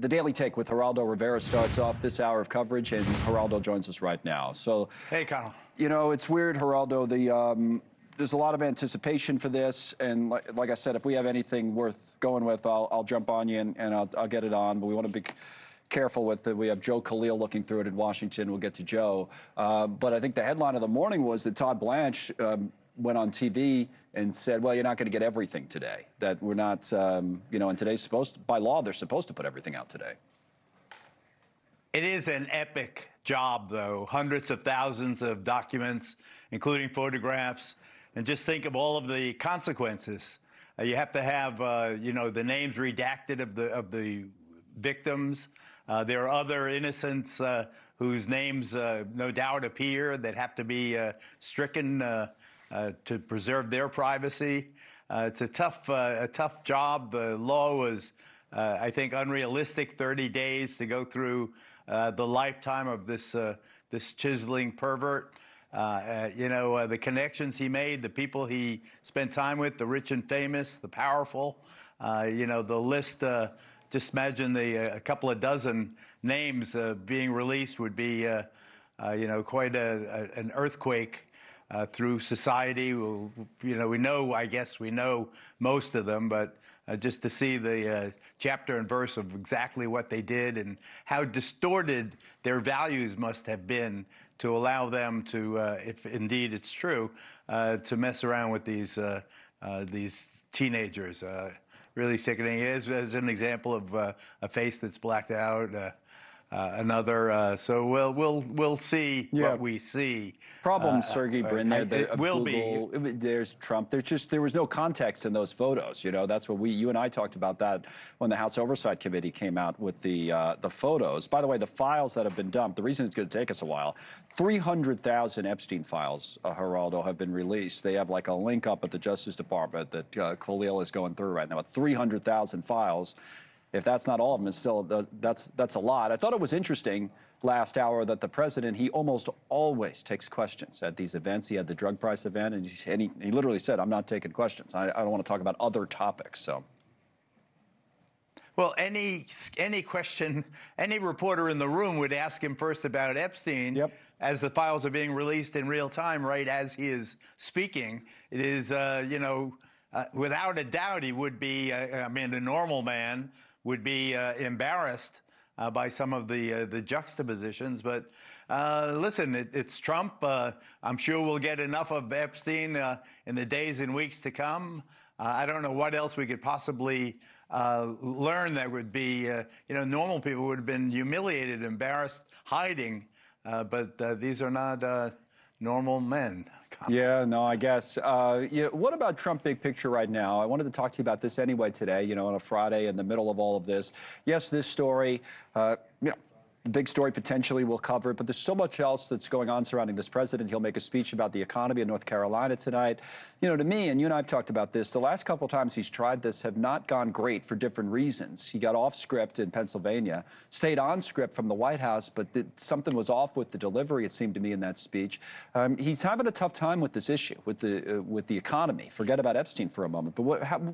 The Daily Take with Geraldo Rivera starts off this hour of coverage, and Geraldo joins us right now. So, hey, Connell. You know, it's weird, Geraldo. There's a lot of anticipation for this, and like I said, if we have anything worth going with, I'll jump on you and I'll get it on. But we want to be careful with it. We have Joe Khalil looking through it in Washington. We'll get to Joe. But I think the headline of the morning was that Todd Blanche went on TV and said, well, you're not going to get everything today. That we're not, you know, and today's by law, they're supposed to put everything out today. It is an epic job, though. Hundreds of thousands of documents, including photographs. And just think of all of the consequences. You have to have, you know, the names redacted of the victims. There are other innocents whose names no doubt appear that have to be stricken to preserve their privacy. It's a tough job. The law was, I think, unrealistic. 30 days to go through the lifetime of this chiseling pervert. You know, the connections he made, the people he spent time with, the rich and famous, the powerful. You know, the list. Just imagine a couple of dozen names being released would be, you know, quite an earthquake through society. You know, I guess we know most of them, but just to see the chapter and verse of exactly what they did and how distorted their values must have been to allow them to, if indeed it's true, to mess around with these teenagers. Really sickening. As an example of a face that's blacked out. Another. So we'll see what we see. Problem, Sergey Brin. It will Google, be. There's Trump. There was no context in those photos. You know, that's what you and I talked about that when the House Oversight Committee came out with the photos. By the way, the files that have been dumped. The reason it's going to take us a while. 300,000 Epstein files, Geraldo, have been released. They have like a link up at the Justice Department that Khalil is going through right now. 300,000 files. If that's not all of them, it's still that's a lot. I thought it was interesting last hour that the president, he almost always takes questions at these events. He had the drug price event, and he literally said, "I'm not taking questions. I don't want to talk about other topics." So, well, any question, any reporter in the room would ask him first about Epstein. Yep. As the files are being released in real time, right as he is speaking, it is, you know, without a doubt, he would be. I mean, a normal man would be embarrassed by some of the juxtapositions. But listen, it's Trump. I'm sure we'll get enough of Epstein in the days and weeks to come. I don't know what else we could possibly learn that would be, you know, normal people would have been humiliated, embarrassed, hiding. But these are not normal men. Yeah, no, I guess. Yeah, what about Trump big picture right now? I wanted to talk to you about this anyway today, you know, on a Friday in the middle of all of this. Yes, this story, you know, the big story potentially we'll cover it, but there's so much else that's going on surrounding this president. He'll make a speech about the economy in North Carolina tonight. You know, to me, and you and I have talked about this, the last couple of times he's tried this have not gone great for different reasons. He got off script in Pennsylvania, stayed on script from the White House, but something was off with the delivery, it seemed to me, in that speech. He's having a tough time with this issue, with the economy. Forget about Epstein for a moment. But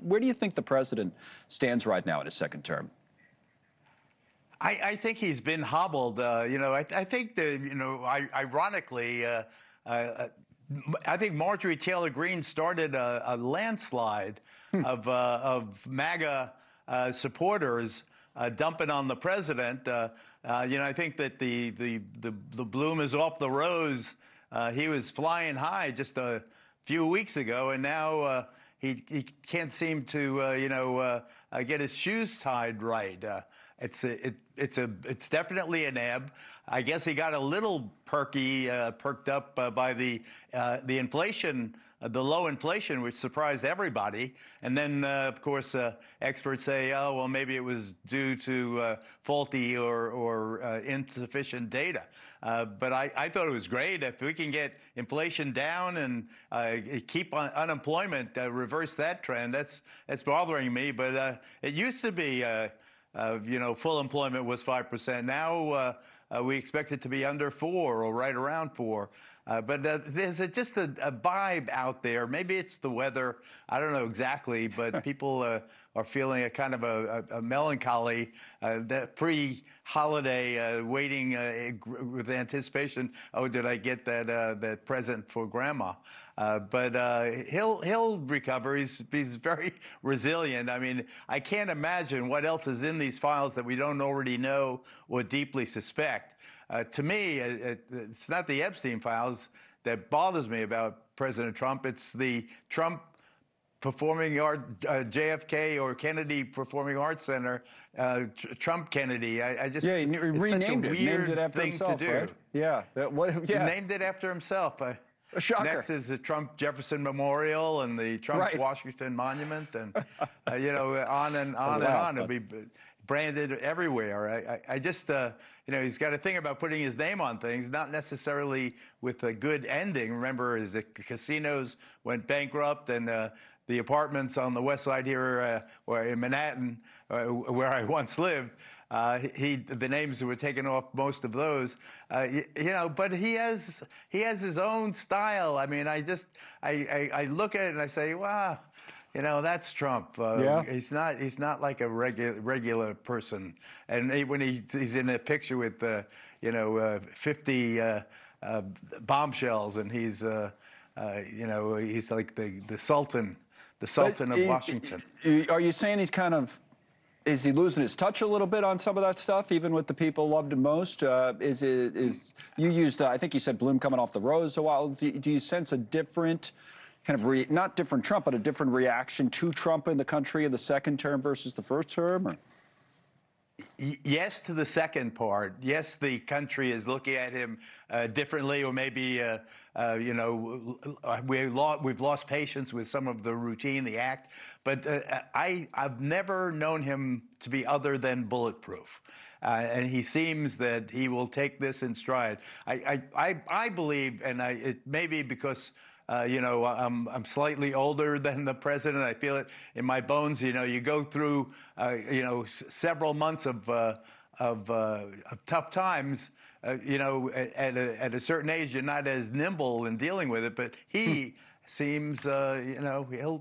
where do you think the president stands right now in his second term? I think he's been hobbled. You know, I think that, you know, ironically, I think Marjorie Taylor Greene started a landslide of MAGA supporters dumping on the president. You know, I think that the bloom is off the rose. He was flying high just a few weeks ago, and now he can't seem to you know, get his shoes tied right. It's definitely an ebb. I guess he got a little perked up by the inflation, the low inflation, which surprised everybody. And then, of course, experts say, oh, well, maybe it was due to faulty or insufficient data. But I thought it was great. If we can get inflation down and keep unemployment, reverse that trend, that's bothering me. But it used to be, you know, full employment was 5%. Now we expect it to be under 4 or right around 4. But there's just a vibe out there. Maybe it's the weather. I don't know exactly, but people are feeling a kind of a melancholy, that pre-holiday waiting with anticipation. Oh, did I get that present for Grandma? But he'll recover. He's very resilient. I mean, I can't imagine what else is in these files that we don't already know or deeply suspect. To me, it's not the Epstein files that bothers me about President Trump. It's the Trump Performing Art, JFK or Kennedy Performing Arts Center, Trump Kennedy. I just, yeah, he renamed such a it, named it weird after thing himself, to do. right? Yeah, He named it after himself. A shocker. Next is the Trump Jefferson Memorial and the Trump Washington Monument, and you know, on and on and on. It'll be branded everywhere. I just, you know, he's got a thing about putting his name on things, not necessarily with a good ending. Remember, the casinos went bankrupt, and the apartments on the west side here, or in Manhattan, where I once lived, the names were taken off most of those, you know, but he has his own style. I mean, I look at it and I say, wow, you know, that's Trump. Yeah. He's not like a regular person. And when he's in a picture with, you know, 50 bombshells, and he's, you know, he's like the Sultan of Washington. Are you saying he's kind of, is he losing his touch a little bit on some of that stuff, even with the people loved him most? You used, I think you said Bloom coming off the rose a while. Do you sense a different kind of, not different Trump, but a different reaction to Trump in the country in the second term versus the first term? Or? Yes, to the second part. Yes, the country is looking at him differently, or maybe, you know, we've lost patience with some of the routine, the act. But I've never known him to be other than bulletproof. And he seems that he will take this in stride. I believe, and it may be because you know, I'm slightly older than the president. I feel it in my bones. You know, you go through, you know, several months of tough times. You know, at a certain age, you're not as nimble in dealing with it. But he seems, you know, he'll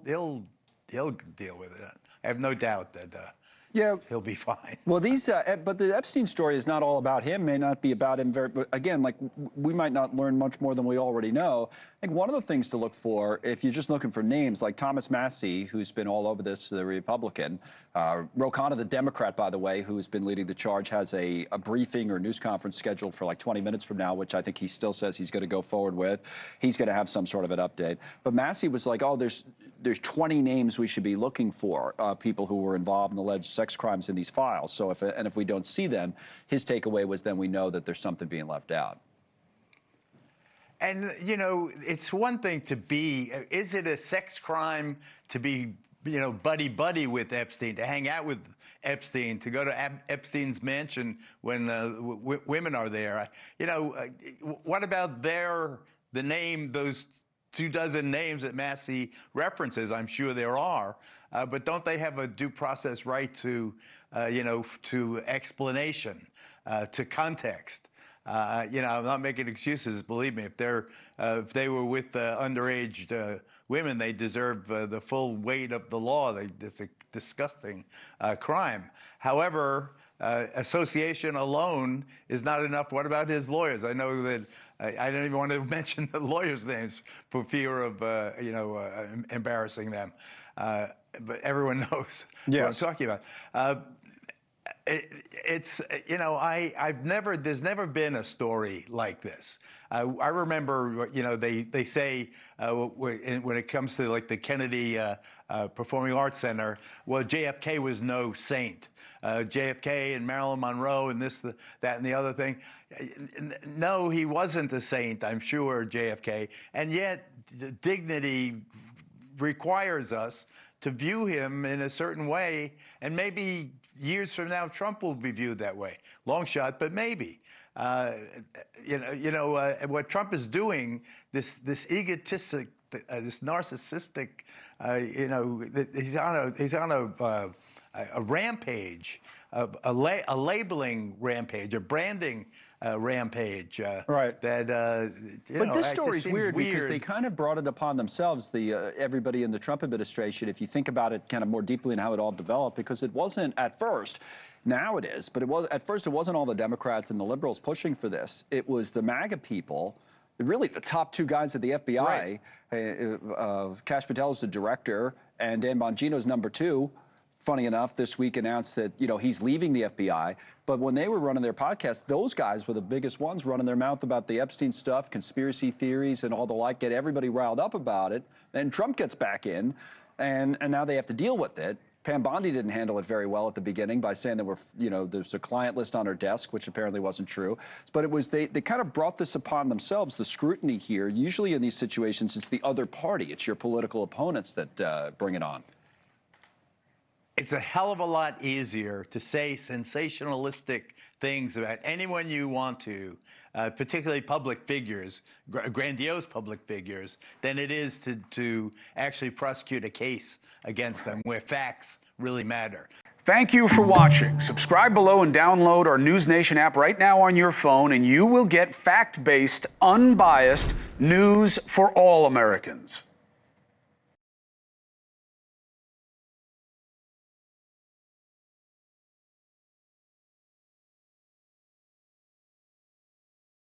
deal with it. I have no doubt that. Yeah, he'll be fine. Well, but the Epstein story is not all about him, may not be about him but again, like, we might not learn much more than we already know. I think one of the things to look for, if you're just looking for names, like Thomas Massie, who's been all over this, the Republican, Ro Khanna, the Democrat, by the way, who's been leading the charge, has a briefing or news conference scheduled for like 20 minutes from now, which I think he still says he's going to go forward with. He's going to have some sort of an update. But Massie was like, oh, there's 20 names we should be looking for, people who were involved in alleged sex crimes in these files. So if we don't see them, his takeaway was then we know that there's something being left out. And, you know, it's one thing to be, is it a sex crime to be, you know, buddy-buddy with Epstein, to hang out with Epstein, to go to Epstein's mansion when women are there? You know, what about the name, those 24 names that Massie references? I'm sure there are, but don't they have a due process right to, you know, to explanation, to context? You know, I'm not making excuses. Believe me, if they were with underage women, they deserve the full weight of the law. It's a disgusting crime. However, association alone is not enough. What about his lawyers? I know that I don't even want to mention the lawyers' names for fear of you know, embarrassing them. But everyone knows what I'm talking about. It's, you know, there's never been a story like this. I remember, you know, they say when it comes to like the Kennedy Performing Arts Center, well, JFK was no saint. JFK and Marilyn Monroe and this, that, and the other thing. No, he wasn't a saint, I'm sure, JFK. And yet, dignity requires us to view him in a certain way, and maybe years from now, Trump will be viewed that way. Long shot, but maybe. You know, what Trump is doing, this egotistic, this narcissistic, you know, he's on a rampage a labeling rampage, a branding rampage. Right. That but this story is weird because they kind of brought it upon themselves, everybody in the Trump administration, if you think about it kind of more deeply and how it all developed, because it wasn't at first. Now it is, but at first it wasn't all the Democrats and the liberals pushing for this. It was the MAGA people, really the top two guys at the FBI. Right. Kash Patel is the director, and Dan Bongino's number two. Funny enough, this week announced that, he's leaving the FBI. But when they were running their podcast, those guys were the biggest ones running their mouth about the Epstein stuff, conspiracy theories and all the like, get everybody riled up about it. Then Trump gets back in, and now they have to deal with it. Pam Bondi didn't handle it very well at the beginning by saying there's a client list on her desk, which apparently wasn't true. But it was they kind of brought this upon themselves, the scrutiny here. Usually in these situations, it's the other party. It's your political opponents that bring it on. It's a hell of a lot easier to say sensationalistic things about anyone you want to, particularly public figures, grandiose public figures, than it is to actually prosecute a case against them where facts really matter. Thank you for watching. Subscribe below and download our NewsNation app right now on your phone, and you will get fact-based, unbiased news for all Americans.